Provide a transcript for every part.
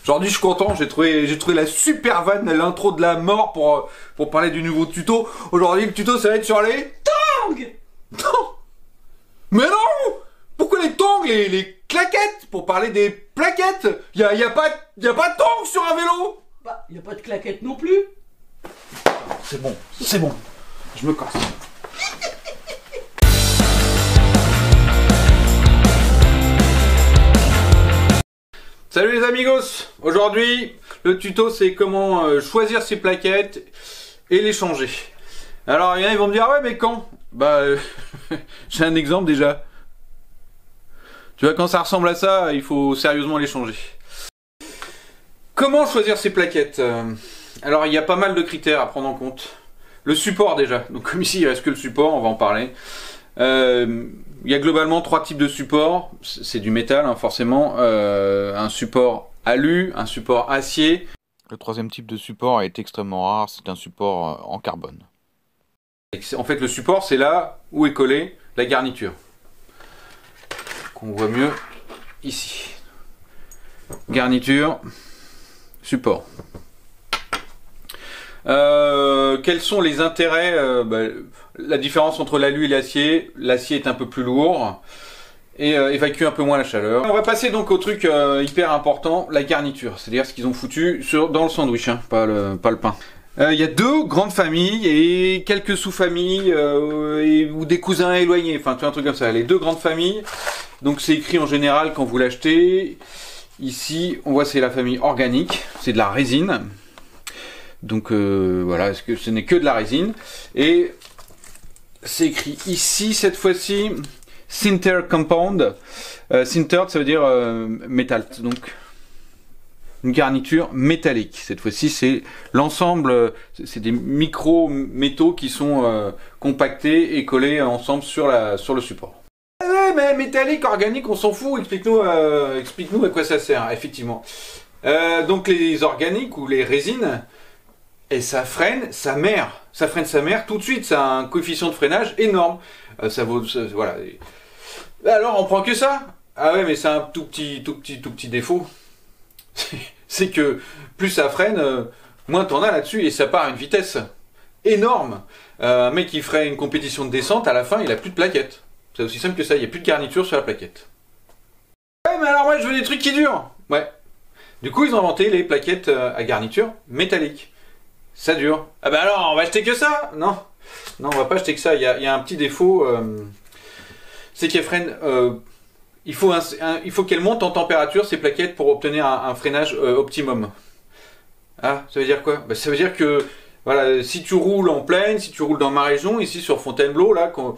Aujourd'hui, je suis content, j'ai trouvé la super vanne, l'intro de la mort pour parler du nouveau tuto. Aujourd'hui, le tuto, ça va être sur les tongs. Non. Mais non. Pourquoi les tongs, les claquettes? Pour parler des plaquettes. Y a pas de tongs sur un vélo. Bah, y a pas de claquettes non plus. C'est bon, je me casse. Salut les amigos. Aujourd'hui, le tuto c'est comment choisir ses plaquettes et les changer. Alors, il y en a, ils vont me dire, ouais, mais quand? Bah, j'ai un exemple déjà. Tu vois, quand ça ressemble à ça, il faut sérieusement les changer. Comment choisir ses plaquettes? Alors, il y a pas mal de critères à prendre en compte. Le support déjà. Donc, comme ici, il reste que le support, on va en parler. Il y a globalement 3 types de supports. C'est du métal, hein, forcément. Un support alu, un support acier. Le troisième type de support est extrêmement rare, c'est un support en carbone. En fait, le support, c'est là où est collée la garniture. Qu'on voit mieux ici. Garniture, support. Quels sont les intérêts? La différence entre l'alu et l'acier. L'acier est un peu plus lourd et évacue un peu moins la chaleur. On va passer donc au truc hyper important, la garniture. C'est-à-dire ce qu'ils ont foutu dans le sandwich, hein, pas le pain. Il y a 2 grandes familles et quelques sous-familles ou des cousins éloignés. Enfin, tu vois, un truc comme ça. Les 2 grandes familles. Donc c'est écrit en général quand vous l'achetez. Ici, on voit c'est la famille organique. C'est de la résine. Donc voilà, est-ce que ce n'est que de la résine. Et c'est écrit ici, cette fois-ci, Sinter Compound. Sintered, ça veut dire métal. Donc une garniture métallique. Cette fois-ci, c'est l'ensemble, c'est des micro-métaux qui sont compactés et collés ensemble sur le support. Ouais, mais métallique, organique, on s'en fout. Explique-nous à quoi ça sert, effectivement. Donc les organiques ou les résines, et ça freine sa mère. Ça freine sa mère tout de suite. Ça a un coefficient de freinage énorme. Voilà. Alors, on prend que ça? Ah ouais, mais c'est un tout petit défaut. C'est que plus ça freine, moins t'en as là-dessus. Et ça part à une vitesse énorme. Un mec qui ferait une compétition de descente, à la fin, il a plus de plaquettes. C'est aussi simple que ça. Il n'y a plus de garniture sur la plaquette. Ouais, mais alors moi, je veux des trucs qui durent. Ouais. Du coup, ils ont inventé les plaquettes à garniture métallique. Ça dure. Ah bah alors, on va acheter que ça? Non. Non, on va pas acheter que ça. Il y a un petit défaut. C'est qu'elles freinent. Il faut qu'elles montent en température, ces plaquettes, pour obtenir un freinage optimum. Ah, ça veut dire quoi? Bah, ça veut dire que, voilà, si tu roules en plaine, si tu roules dans ma région, ici sur Fontainebleau, là, quand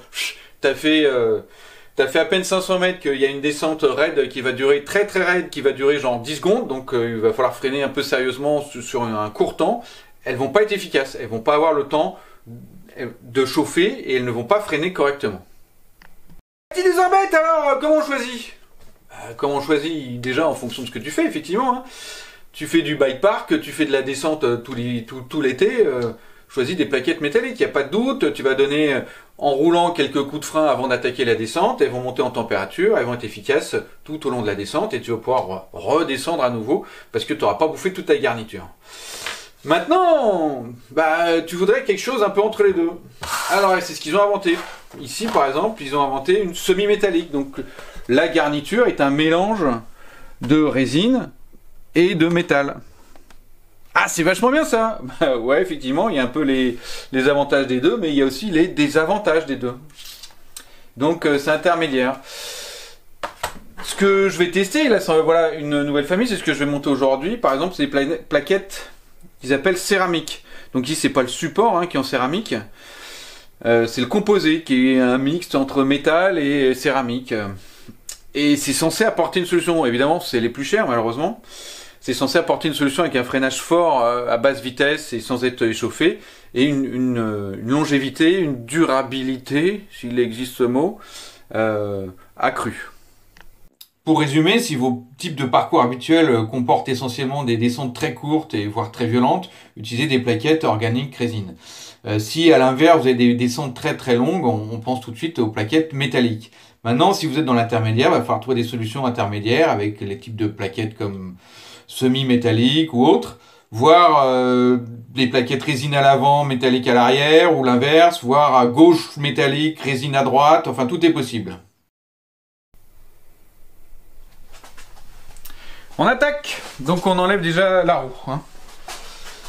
t'as fait à peine 500 mètres, qu'il y a une descente raide qui va durer très raide, qui va durer genre 10 secondes, donc il va falloir freiner un peu sérieusement sur un court temps. Elles vont pas être efficaces, elles vont pas avoir le temps de chauffer et elles ne vont pas freiner correctement. Tu les embêtes alors, comment on choisit? Comment on choisit? Déjà en fonction de ce que tu fais, effectivement. Hein. Tu fais du bike park, tu fais de la descente tout l'été, choisis des plaquettes métalliques, il n'y a pas de doute. Tu vas donner en roulant quelques coups de frein avant d'attaquer la descente, elles vont monter en température, elles vont être efficaces tout au long de la descente et tu vas pouvoir redescendre à nouveau parce que tu n'auras pas bouffé toute ta garniture. Maintenant, tu voudrais quelque chose un peu entre les deux. Alors, c'est ce qu'ils ont inventé. Ici, par exemple, ils ont inventé une semi-métallique. Donc, la garniture est un mélange de résine et de métal. Ah, c'est vachement bien ça. Ouais, effectivement, il y a un peu les avantages des deux, mais il y a aussi les désavantages des deux. Donc, c'est intermédiaire. Ce que je vais tester, là, voilà une nouvelle famille, c'est ce que je vais monter aujourd'hui. Par exemple, c'est des plaquettes qu'ils appellent céramique. Donc ici, c'est pas le support qui est en céramique, c'est le composé qui est un mixte entre métal et céramique. Et c'est censé apporter une solution. Évidemment, c'est les plus chers malheureusement. C'est censé apporter une solution avec un freinage fort à basse vitesse et sans être échauffé et une longévité, une durabilité, s'il existe ce mot, accrue. Pour résumer, si vos types de parcours habituels comportent essentiellement des descentes très courtes et voire très violentes, utilisez des plaquettes organiques résine. Si à l'inverse vous avez des descentes très longues, on pense tout de suite aux plaquettes métalliques. Maintenant, si vous êtes dans l'intermédiaire, il va falloir trouver des solutions intermédiaires avec les types de plaquettes comme semi-métalliques ou autres, voire des plaquettes résine à l'avant, métallique à l'arrière, ou l'inverse, voire à gauche métallique, résine à droite, enfin tout est possible. On attaque. Donc on enlève déjà la roue, hein.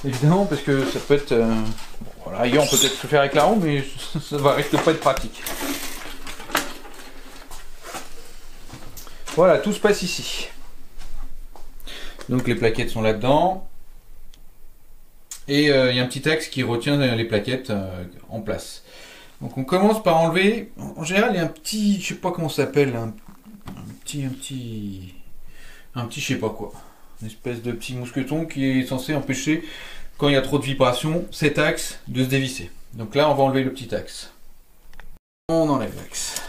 Évidemment, parce que ça peut être... bon, voilà, on peut peut-être se faire avec la roue, mais ça va risque pas être pratique. Voilà, tout se passe ici. Donc les plaquettes sont là-dedans. Et il y a un petit axe qui retient les plaquettes en place. Donc on commence par enlever... En général, il y a un petit... Je sais pas comment ça s'appelle. Un petit je sais pas quoi. Une espèce de petit mousqueton qui est censé empêcher, quand il y a trop de vibrations, cet axe de se dévisser. Donc là, on va enlever le petit axe. On enlève l'axe.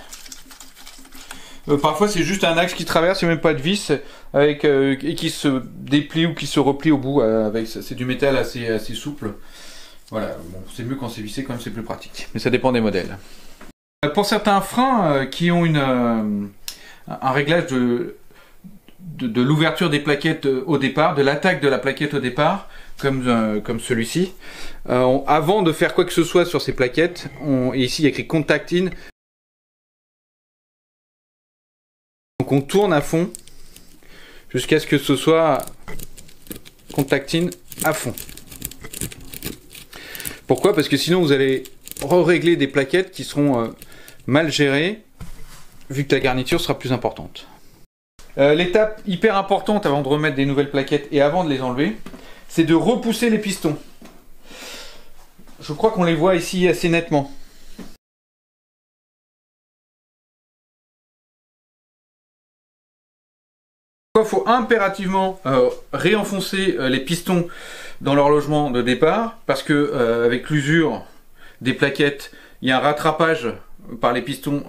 Parfois, c'est juste un axe qui traverse, il n'y a même pas de vis, avec, et qui se déplie ou qui se replie au bout. C'est du métal assez souple. Voilà, bon, c'est mieux quand c'est vissé, quand même c'est plus pratique. Mais ça dépend des modèles. Pour certains freins qui ont un réglage de l'ouverture des plaquettes au départ, de l'attaque de la plaquette au départ, comme celui-ci. Avant de faire quoi que ce soit sur ces plaquettes, et ici il y a écrit Contact In. Donc on tourne à fond jusqu'à ce que ce soit Contact In à fond. Pourquoi? Parce que sinon vous allez régler des plaquettes qui seront mal gérées, vu que la garniture sera plus importante. L'étape hyper importante avant de remettre des nouvelles plaquettes et avant de les enlever, c'est de repousser les pistons. Je crois qu'on les voit ici assez nettement. Il faut impérativement réenfoncer les pistons dans leur logement de départ, parce que avec l'usure des plaquettes, il y a un rattrapage par les pistons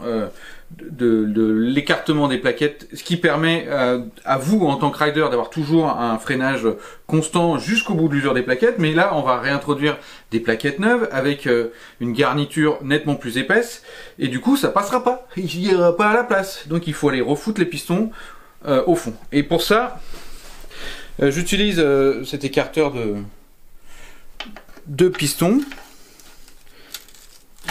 de l'écartement des plaquettes, ce qui permet à vous en tant que rider d'avoir toujours un freinage constant jusqu'au bout de l'usure des plaquettes. Mais là on va réintroduire des plaquettes neuves avec une garniture nettement plus épaisse, et du coup ça passera pas, il n'y aura pas à la place, donc il faut aller refoutre les pistons au fond. Et pour ça j'utilise cet écarteur de pistons,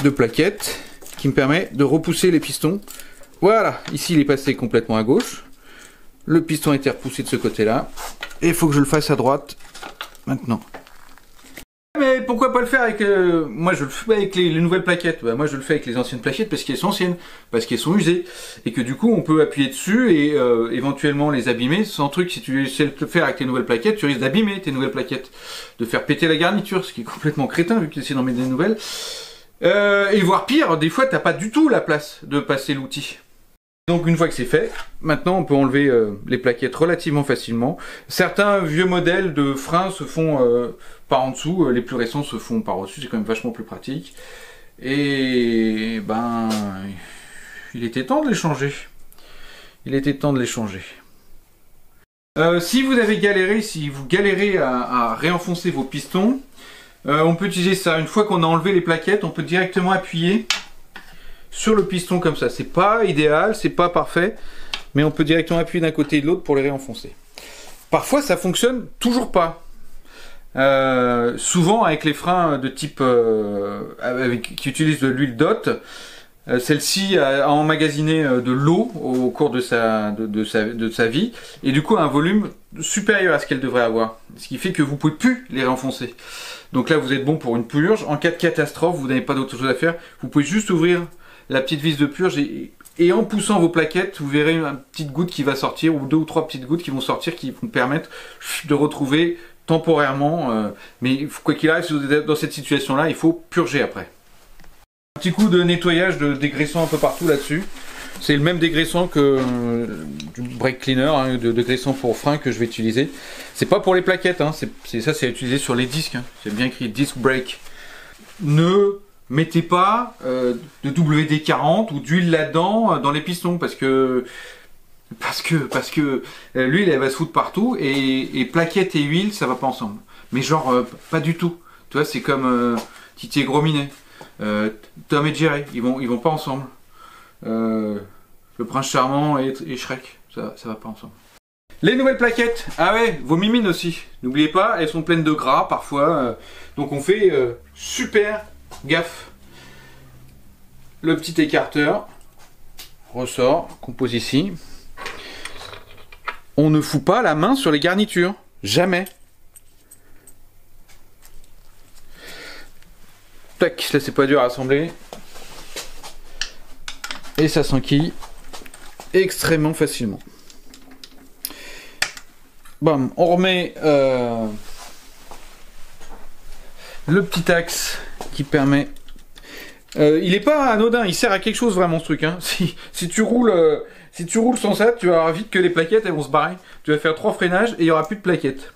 de plaquettes, qui me permet de repousser les pistons. Voilà, ici il est passé complètement à gauche, le piston a été repoussé de ce côté là, et il faut que je le fasse à droite maintenant. Mais pourquoi pas le faire avec... moi je le fais avec les nouvelles plaquettes. Moi je le fais avec les anciennes plaquettes parce qu'elles sont anciennes, parce qu'elles sont usées, et que du coup on peut appuyer dessus et éventuellement les abîmer. Sans truc, si tu essaies de le faire avec tes nouvelles plaquettes, tu risques d'abîmer tes nouvelles plaquettes, de faire péter la garniture, ce qui est complètement crétin vu que tu essaies d'en mettre des nouvelles. Et voire pire, des fois t'as pas du tout la place de passer l'outil. Donc une fois que c'est fait, maintenant on peut enlever les plaquettes relativement facilement. Certains vieux modèles de freins se font par en dessous, les plus récents se font par au-dessus, c'est quand même vachement plus pratique. Et ben, il était temps de les changer. Il était temps de les changer. Si vous avez galéré, si vous galérez à réenfoncer vos pistons, on peut utiliser ça. Une fois qu'on a enlevé les plaquettes, on peut directement appuyer sur le piston comme ça. C'est pas idéal, c'est pas parfait, mais on peut directement appuyer d'un côté et de l'autre pour les réenfoncer. Parfois ça fonctionne toujours pas. Souvent avec les freins de type qui utilisent de l'huile DOT, celle-ci a emmagasiné de l'eau au cours de sa vie, et du coup a un volume supérieur à ce qu'elle devrait avoir, ce qui fait que vous pouvez plus les réenfoncer. Donc là vous êtes bon pour une purge. En cas de catastrophe, vous n'avez pas d'autre chose à faire, vous pouvez juste ouvrir la petite vis de purge et en poussant vos plaquettes, vous verrez une petite goutte qui va sortir, ou 2 ou 3 petites gouttes qui vont sortir, qui vont permettre de retrouver temporairement, mais quoi qu'il arrive, si vous êtes dans cette situation là, il faut purger après. Un petit coup de nettoyage, de dégraissant un peu partout là-dessus. C'est le même dégraissant que du brake cleaner, hein, de dégraissant pour frein que je vais utiliser. C'est pas pour les plaquettes, hein, c'est utilisé sur les disques, hein. C'est bien écrit disc brake. Ne mettez pas de WD-40 ou d'huile là-dedans dans les pistons, parce que l'huile elle va se foutre partout, et plaquettes et huile ça va pas ensemble. Mais genre pas du tout. Tu vois, c'est comme Titi et Gros Minet, Tom et Jerry, ils vont pas ensemble. Le Prince Charmant et Shrek, ça va pas ensemble. Les nouvelles plaquettes. Ah ouais, vos mimines aussi. N'oubliez pas, elles sont pleines de gras parfois. Donc on fait super gaffe. Le petit écarteur ressort, qu'on pose ici. On ne fout pas la main sur les garnitures. Jamais. Tac, là c'est pas dur à assembler. Et ça s'enquille extrêmement facilement. Bon, on remet le petit axe qui permet... il n'est pas anodin, il sert à quelque chose vraiment ce truc. Hein. Si tu roules sans ça, tu vas avoir vite que les plaquettes elles vont se barrer. Tu vas faire 3 freinages et il n'y aura plus de plaquettes.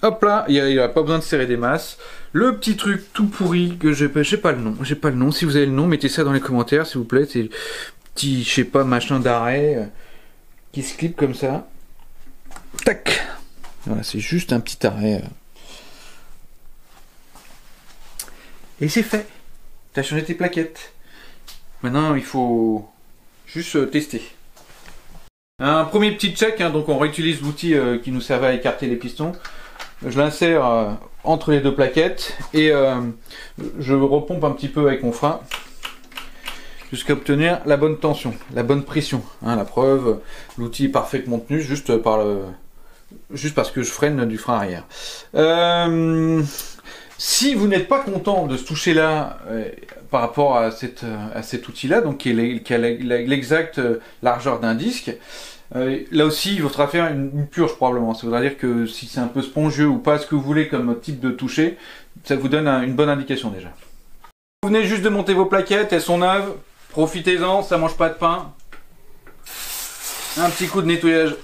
Hop là, il n'y a pas besoin de serrer des masses. Le petit truc tout pourri que j'ai pas le nom. J'ai pas le nom. Si vous avez le nom, mettez ça dans les commentaires s'il vous plaît. C'est petit, je sais pas, machin d'arrêt qui se clip comme ça. Tac. Voilà, c'est juste un petit arrêt. Et c'est fait. T'as changé tes plaquettes. Maintenant, il faut juste tester. Un premier petit check, hein, donc on réutilise l'outil qui nous servait à écarter les pistons. Je l'insère entre les deux plaquettes et je repompe un petit peu avec mon frein jusqu'à obtenir la bonne tension, la bonne pression. Hein, la preuve, l'outil est parfaitement tenu juste parce que je freine du frein arrière. Si vous n'êtes pas content de ce toucher là par rapport à cet outil là, donc qui a l'exacte largeur d'un disque, là aussi il faudra faire une purge probablement. Ça voudra dire que si c'est un peu spongieux ou pas ce que vous voulez comme type de toucher, ça vous donne une bonne indication déjà. Vous venez juste de monter vos plaquettes, elles sont neuves, profitez-en, ça mange pas de pain. Un petit coup de nettoyage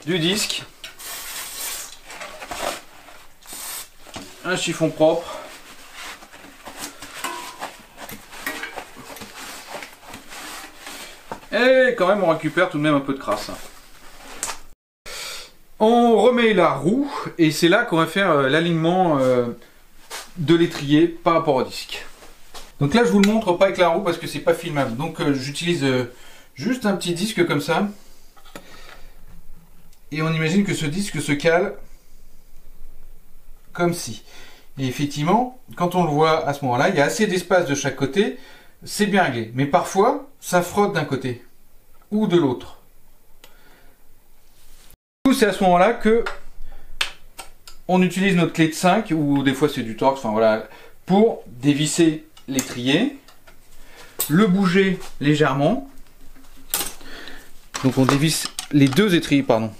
du disque. Un chiffon propre. Et quand même on récupère tout de même un peu de crasse. On remet la roue et c'est là qu'on va faire l'alignement de l'étrier par rapport au disque. Donc là je vous le montre pas avec la roue parce que c'est pas filmable. Donc j'utilise juste un petit disque comme ça. Et on imagine que ce disque se cale comme ci. Et effectivement, quand on le voit à ce moment-là, il y a assez d'espace de chaque côté, c'est bien réglé. Mais parfois, ça frotte d'un côté ou de l'autre. C'est à ce moment-là que on utilise notre clé de 5 ou des fois c'est du Torx, enfin voilà, pour dévisser l'étrier, le bouger légèrement. Donc on dévisse les deux étriers, pardon.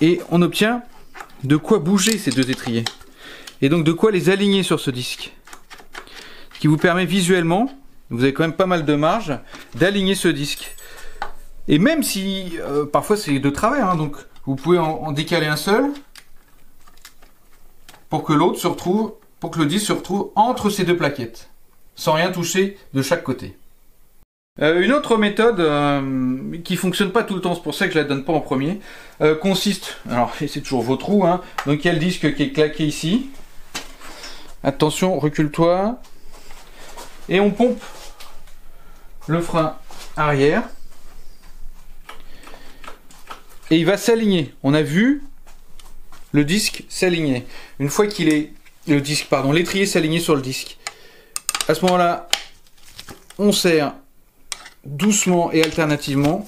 Et on obtient de quoi bouger ces deux étriers. Et donc de quoi les aligner sur ce disque. Ce qui vous permet visuellement, vous avez quand même pas mal de marge, d'aligner ce disque. Et même si parfois c'est de travers, hein, donc vous pouvez en décaler un seul pour que l'autre se retrouve, pour que le disque se retrouve entre ces deux plaquettes, sans rien toucher de chaque côté. Une autre méthode qui fonctionne pas tout le temps, c'est pour ça que je la donne pas en premier, consiste, alors c'est toujours vos trous, hein, donc il y a le disque qui est claqué ici. Attention, recule-toi. Et on pompe le frein arrière. Et il va s'aligner. On a vu le disque s'aligner. Une fois qu'il est... l'étrier s'aligné sur le disque. À ce moment-là, on serre doucement et alternativement.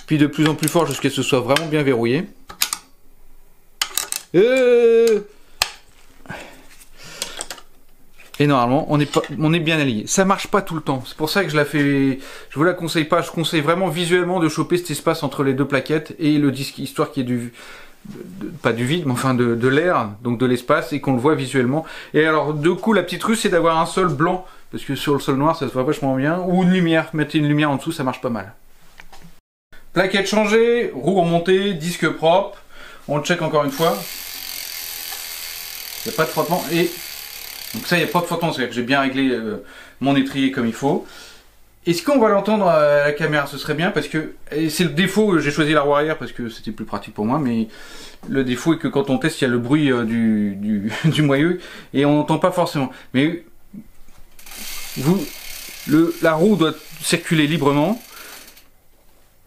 Puis de plus en plus fort jusqu'à ce que ce soit vraiment bien verrouillé. Et normalement, on est bien aligné. Ça marche pas tout le temps. C'est pour ça que je vous la conseille pas. Je conseille vraiment visuellement de choper cet espace entre les deux plaquettes et le disque, histoire qu'il y ait pas du vide, mais enfin de l'air, donc de l'espace, et qu'on le voit visuellement. Et alors, du coup, la petite ruse, c'est d'avoir un sol blanc, parce que sur le sol noir, ça se voit vachement bien. Ou une lumière. Mettez une lumière en dessous, ça marche pas mal. Plaquette changée, roue remontée, disque propre. On le check encore une fois. Il n'y a pas de frottement et... Donc ça, il n'y a pas de frottement, c'est-à-dire que j'ai bien réglé mon étrier comme il faut. Est-ce qu'on va l'entendre à la caméra? Ce serait bien parce que... C'est le défaut, j'ai choisi la roue arrière parce que c'était plus pratique pour moi, mais le défaut est que quand on teste, il y a le bruit du moyeu et on n'entend pas forcément. Mais La roue doit circuler librement.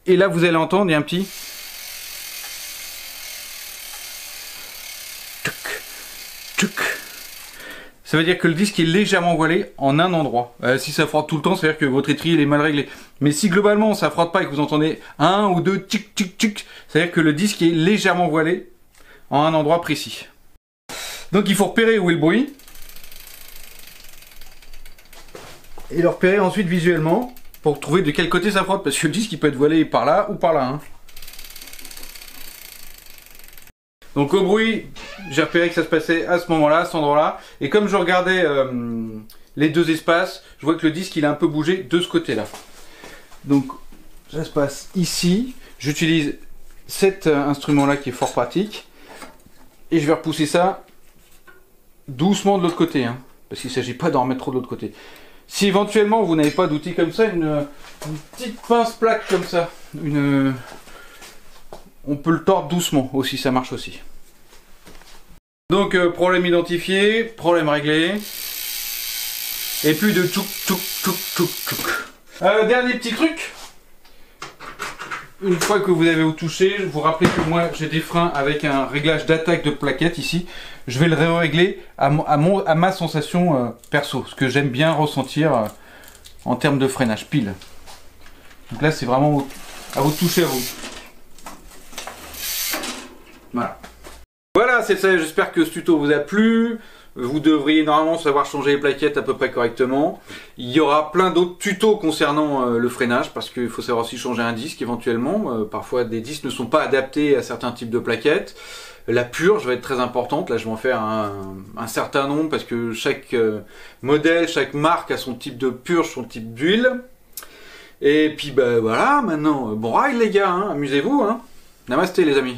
Et là, vous allez entendre, il y a un petit... Ça veut dire que le disque est légèrement voilé en un endroit. Si ça frotte tout le temps, ça veut dire que votre étrier est mal réglé. Mais si globalement ça frotte pas et que vous entendez un ou deux tic tic tic, ça veut dire que le disque est légèrement voilé en un endroit précis. Donc il faut repérer où est le bruit. Et le repérer ensuite visuellement pour trouver de quel côté ça frotte. Parce que le disque il peut être voilé par là ou par là. Hein. Donc au bruit, j'ai repéré que ça se passait à ce moment-là, à cet endroit-là. Et comme je regardais les deux espaces, je vois que le disque il a un peu bougé de ce côté-là. Donc ça se passe ici. J'utilise cet instrument-là qui est fort pratique. Et je vais repousser ça doucement de l'autre côté. Hein, parce qu'il ne s'agit pas d'en remettre trop de l'autre côté. Si éventuellement vous n'avez pas d'outil comme ça, une petite pince plaque comme ça, on peut le tordre doucement aussi, ça marche aussi. Donc problème identifié, problème réglé. Et plus de tchouk tchouk tchouk tchouk tchouk. Dernier petit truc. Une fois que vous avez touché, vous rappelez que moi j'ai des freins avec un réglage d'attaque de plaquette ici. Je vais le régler à ma sensation perso, ce que j'aime bien ressentir en termes de freinage pile. Donc là c'est vraiment à vous de toucher à vous. Voilà. Voilà, c'est ça, j'espère que ce tuto vous a plu. Vous devriez normalement savoir changer les plaquettes à peu près correctement. Il y aura plein d'autres tutos concernant le freinage, parce qu'il faut savoir aussi changer un disque éventuellement. Parfois des disques ne sont pas adaptés à certains types de plaquettes. La purge va être très importante, là je vais en faire un certain nombre, parce que chaque modèle, chaque marque a son type de purge, son type d'huile. Et puis bah voilà, maintenant, bon ride les gars, hein, amusez-vous. Hein. Namasté les amis.